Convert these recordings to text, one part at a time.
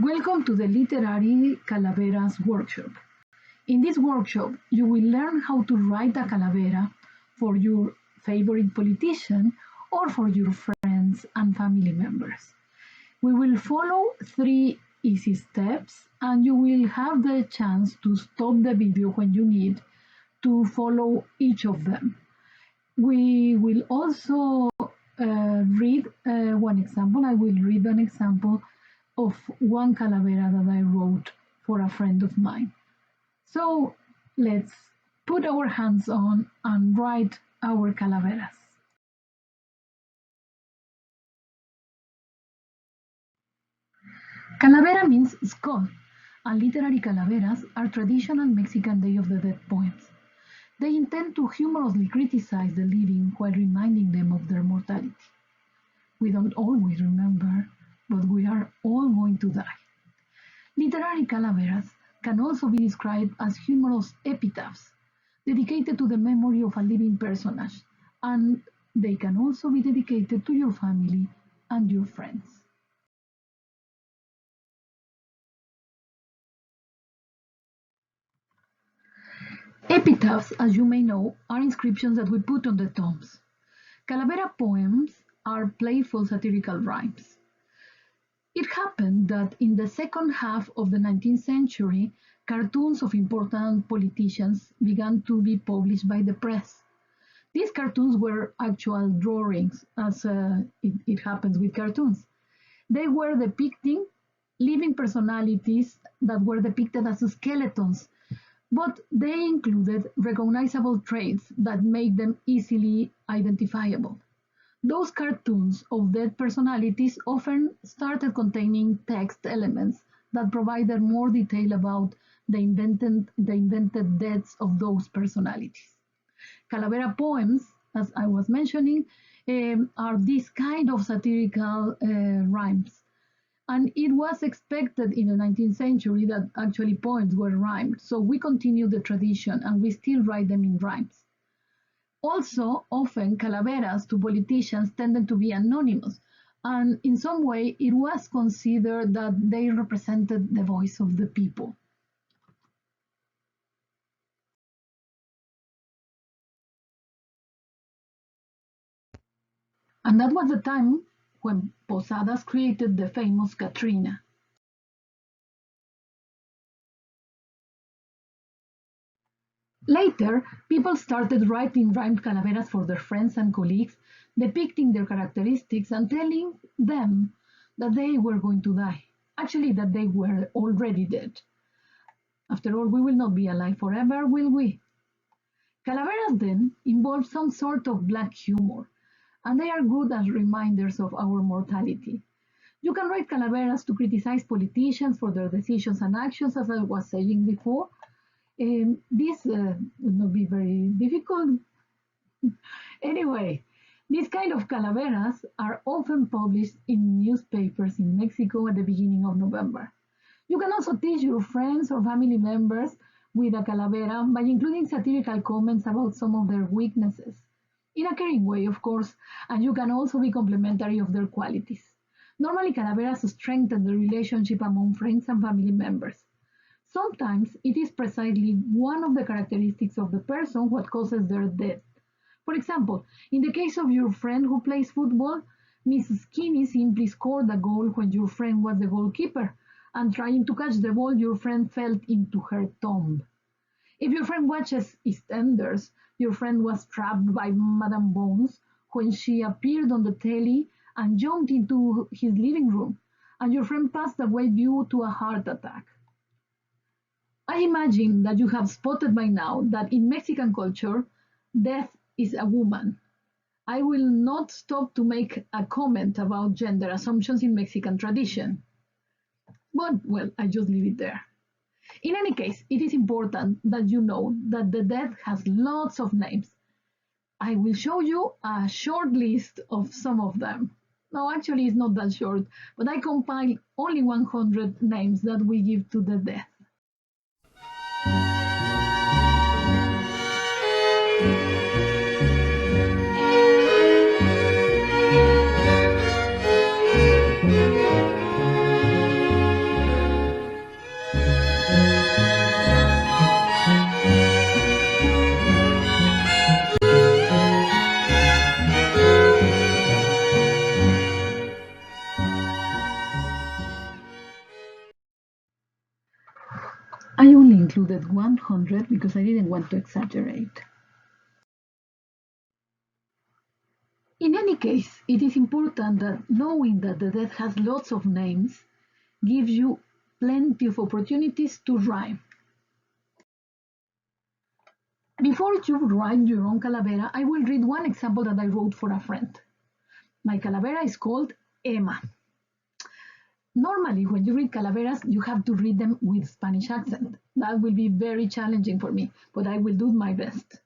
Welcome to the Literary Calaveras workshop. In this workshop, you will learn how to write a calavera for your favorite politician or for your friends and family members. We will follow 3 easy steps and you will have the chance to stop the video when you need to follow each of them. We will also read one example. I will read an example of one calavera that I wrote for a friend of mine. So let's put our hands on and write our calaveras. Calavera means skull, and literary calaveras are traditional Mexican Day of the Dead poems. They intend to humorously criticize the living while reminding them of their mortality. We don't always remember, but we are all going to die. Literary calaveras can also be described as humorous epitaphs, dedicated to the memory of a living personage, and they can also be dedicated to your family and your friends. Epitaphs, as you may know, are inscriptions that we put on the tombs. Calavera poems are playful satirical rhymes. It happened that in the second half of the 19th century, cartoons of important politicians began to be published by the press. These cartoons were actual drawings, as it happens with cartoons. They were depicting living personalities that were depicted as skeletons, but they included recognizable traits that make them easily identifiable. Those cartoons of dead personalities often started containing text elements that provided more detail about the invented deaths of those personalities. Calavera poems, as I was mentioning, are this kind of satirical rhymes. And it was expected in the 19th century that actually poems were rhymed. So we continue the tradition and we still write them in rhymes. Also, often calaveras to politicians tended to be anonymous. And in some way, it was considered that they represented the voice of the people. And that was the time when Posadas created the famous Katrina. Later, people started writing rhymed calaveras for their friends and colleagues, depicting their characteristics and telling them that they were going to die. Actually, that they were already dead. After all, we will not be alive forever, will we? Calaveras then involve some sort of black humor, and they are good as reminders of our mortality. You can write calaveras to criticize politicians for their decisions and actions, as I was saying before. This would not be very difficult. Anyway, these kind of calaveras are often published in newspapers in Mexico at the beginning of November. You can also tease your friends or family members with a calavera by including satirical comments about some of their weaknesses. In a caring way, of course, and you can also be complimentary of their qualities. Normally, calaveras strengthen the relationship among friends and family members. Sometimes it is precisely one of the characteristics of the person what causes their death. For example, in the case of your friend who plays football, Miss Skinny simply scored a goal when your friend was the goalkeeper, and trying to catch the ball, your friend fell into her tomb. If your friend watches EastEnders, your friend was trapped by Madame Bones when she appeared on the telly and jumped into his living room, and your friend passed away due to a heart attack. I imagine that you have spotted by now that in Mexican culture, death is a woman. I will not stop to make a comment about gender assumptions in Mexican tradition. But, well, I just leave it there. In any case, it is important that you know that the death has lots of names. I will show you a short list of some of them. No, actually, it's not that short, but I compiled only 100 names that we give to the death. included 100 because I didn't want to exaggerate. In any case, it is important that knowing that the death has lots of names gives you plenty of opportunities to rhyme. Before you write your own calavera, I will read one example that I wrote for a friend. My calavera is called Emma. Normally, when you read calaveras, you have to read them with Spanish accent. That will be very challenging for me, but I will do my best.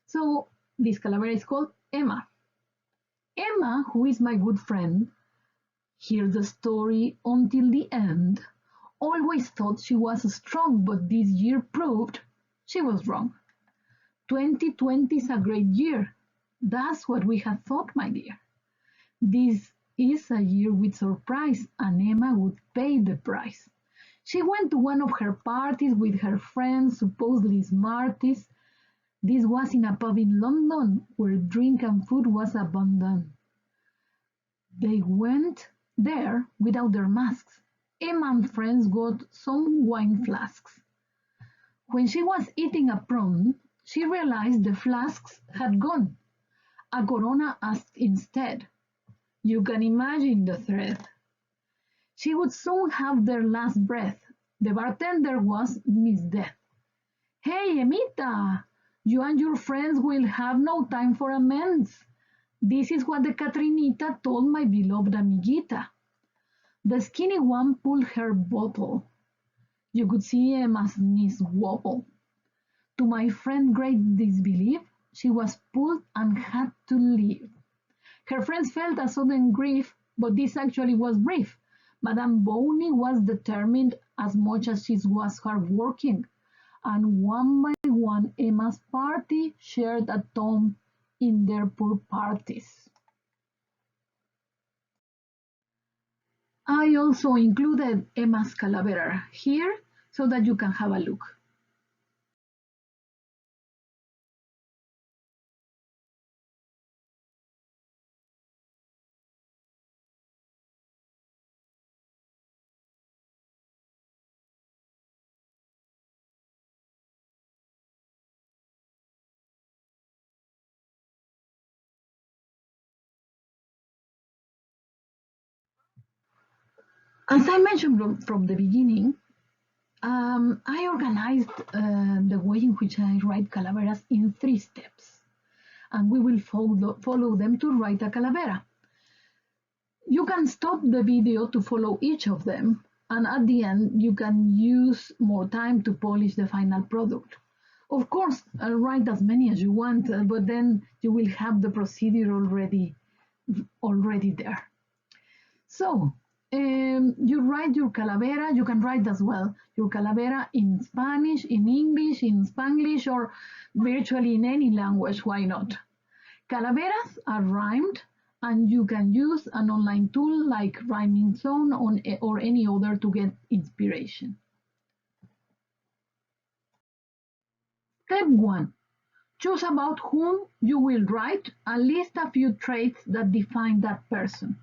So this calavera is called Emma. Emma, who is my good friend, hears the story until the end, always thought she was strong, but this year proved she was wrong. 2020 is a great year. That's what we had thought, my dear. This is a year with surprise, and Emma would pay the price. She went to one of her parties with her friends, supposedly smarties. This was in a pub in London, where drink and food was abundant. They went there without their masks. Emma and friends got some wine flasks. When she was eating a prawn, she realized the flasks had gone. A Corona asked instead. You can imagine the threat. She would soon have their last breath. The bartender was Miss Death. Hey, Emita, you and your friends will have no time for amends. This is what the Catrinita told my beloved amiguita. The skinny one pulled her bottle. You could see Emma's knees wobble. To my friend's great disbelief, she was pulled and had to leave. Her friends felt a sudden grief, but this actually was brief. Madame Bonney was determined as much as she was hardworking, and one by one Emma's party shared a tomb in their poor parties. I also included Emma's calavera here so that you can have a look. As I mentioned from the beginning, I organized the way in which I write calaveras in 3 steps, and we will follow them to write a calavera. You can stop the video to follow each of them, and at the end you can use more time to polish the final product. Of course, write as many as you want, but then you will have the procedure already there. So, you write your calavera, you can write as well your calavera in Spanish, in English, in Spanglish, or virtually in any language, why not? Calaveras are rhymed, and you can use an online tool like Rhyming Zone or any other to get inspiration. Step 1. Choose about whom you will write and list a few traits that define that person.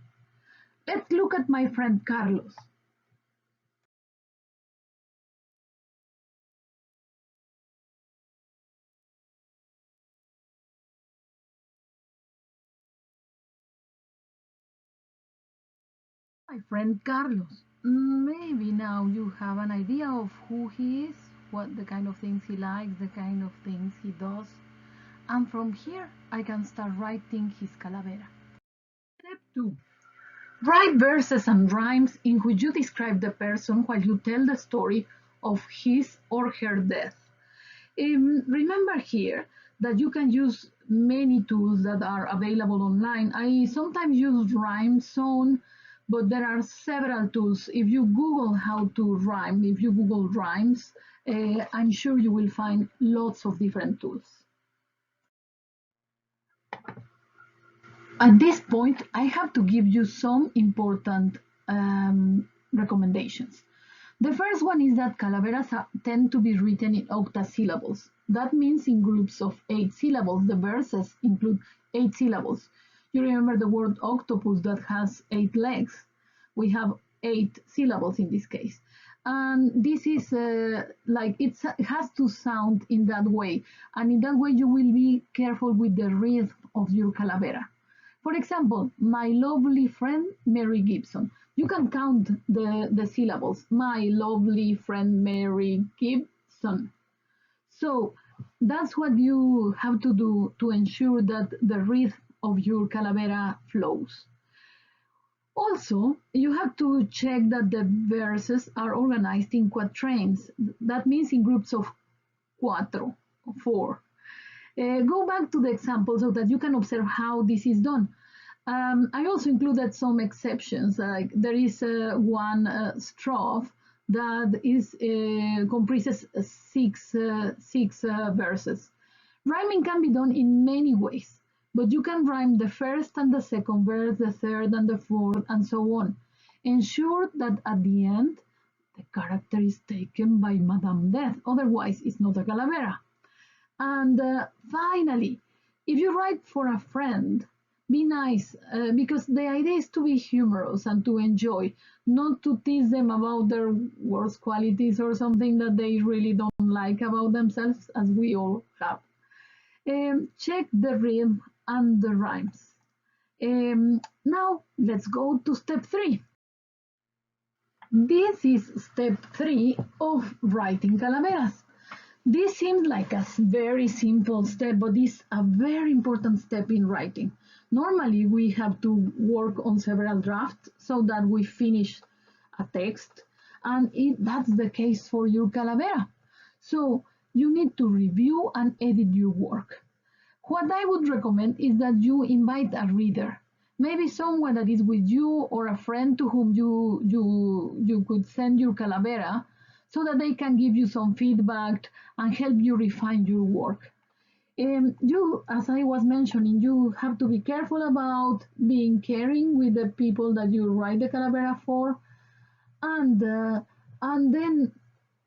Let's look at my friend Carlos. My friend Carlos. Maybe now you have an idea of who he is, what the kind of things he likes, the kind of things he does. And from here, I can start writing his calavera. Step 2. Write verses and rhymes in which you describe the person while you tell the story of his or her death. Remember here that you can use many tools that are available online. I sometimes use Rhyme Zone, but there are several tools. If you Google how to rhyme, if you Google rhymes, I'm sure you will find lots of different tools. At this point, I have to give you some important recommendations. The first one is that calaveras tend to be written in octasyllables. That means in groups of 8 syllables. The verses include 8 syllables. You remember the word octopus that has 8 legs. We have 8 syllables in this case. And this is like it has to sound in that way, and in that way you will be careful with the rhythm of your calavera. For example, my lovely friend Mary Gibson. You can count the syllables. My lovely friend Mary Gibson. So that's what you have to do to ensure that the rhythm of your calavera flows. Also, you have to check that the verses are organized in quatrains. That means in groups of cuatro, four. Go back to the example so that you can observe how this is done. I also included some exceptions. Like there is one strophe that is comprises six verses. Rhyming can be done in many ways, but you can rhyme the first and the second verse, the third and the fourth, and so on. Ensure that at the end, the character is taken by Madame Death, otherwise it's not a calavera. And finally, if you write for a friend, be nice because the idea is to be humorous and to enjoy, not to tease them about their worst qualities or something that they really don't like about themselves, as we all have. Check the rhythm and the rhymes. Now let's go to step 3. This is step 3 of writing calaveras. This seems like a very simple step, but it's a very important step in writing. Normally, we have to work on several drafts so that we finish a text, and that's the case for your calavera. So you need to review and edit your work. What I would recommend is that you invite a reader, maybe someone that is with you or a friend to whom you could send your calavera so that they can give you some feedback and help you refine your work. You, as I was mentioning, you have to be careful about being caring with the people that you write the calavera for, and then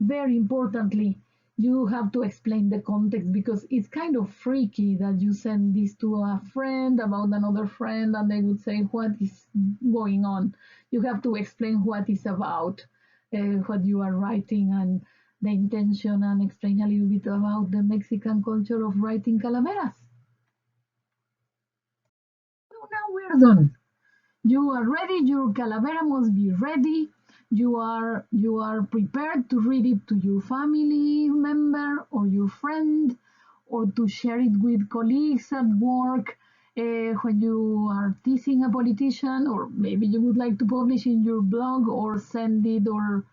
very importantly, you have to explain the context because it's kind of freaky that you send this to a friend about another friend and they would say what is going on. You have to explain what it's about, what you are writing and the intention, and explain a little bit about the Mexican culture of writing calaveras. So now we're done. You are ready, your calavera must be ready. You are prepared to read it to your family member or your friend, or to share it with colleagues at work when you are teasing a politician, or maybe you would like to publish in your blog or send it, or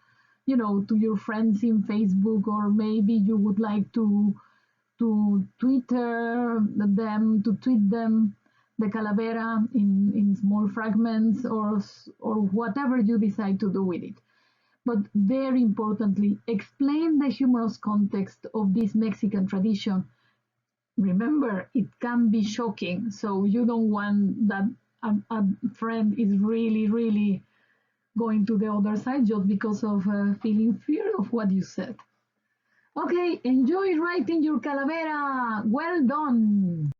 to your friends in Facebook, or maybe you would like to tweet them the calavera in small fragments, or whatever you decide to do with it. But very importantly, explain the humorous context of this Mexican tradition. Remember, it can be shocking, so you don't want that a friend is really, really going to the other side just because of feeling fear of what you said. Okay, enjoy writing your calavera. Well done.